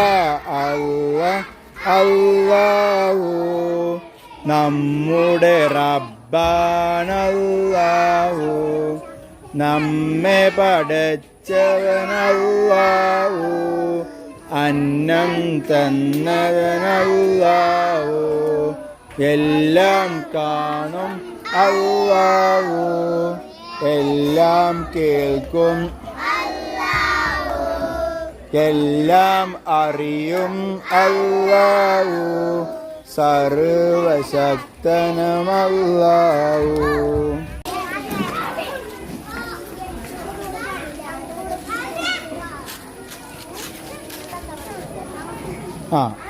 അല്ലാഹ് അല്ലാഹു നമ്മുടെ റബ്ബാനല്ലാഹു നമ്മെ പടച്ചവനല്ലാഹു അന്നം തന്നവനല്ലാഹു എല്ലാം കാണും അല്ലാഹു എല്ലാം കേൾക്കും എല്ലാം അറിയും അല്ലാഹു സർവശക്തനുമല്ലാഹു.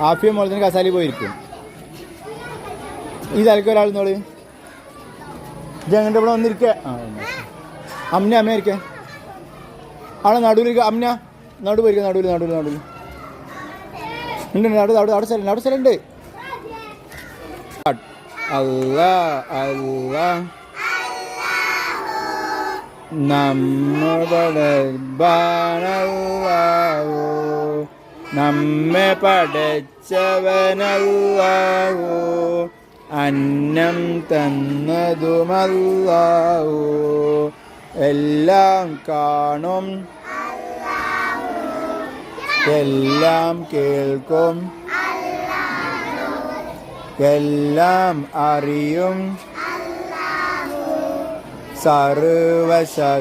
ആഫിയ മോളത്തിന് കസാലി പോയിരിക്കും. ഈ തലക്ക് ഒരാളെന്നോള് ജങ്ങൻ്റെ ഇവിടെ വന്നിരിക്കുക. അമ്ന അമ്മ ഇരിക്കുക ആളെ നടുവിലിരിക്കുക. അമ്ന നടു പോയിരിക്കുക. നടുവിൽ ഉണ്ട് അവിടെ സ്ഥലമുണ്ട്. അല്ലാഹ് അല്ലാഹ് നമ്മുടെ റബ്ബാനല്ലാഹു നമ്മെ പടച്ചവനല്ലാഹു അന്നം തന്നതുമല്ലാഹു എല്ലാം കാണും എല്ലാം കേൾക്കും എല്ലാം അറിയും സർവശക്തനുമല്ലാഹു.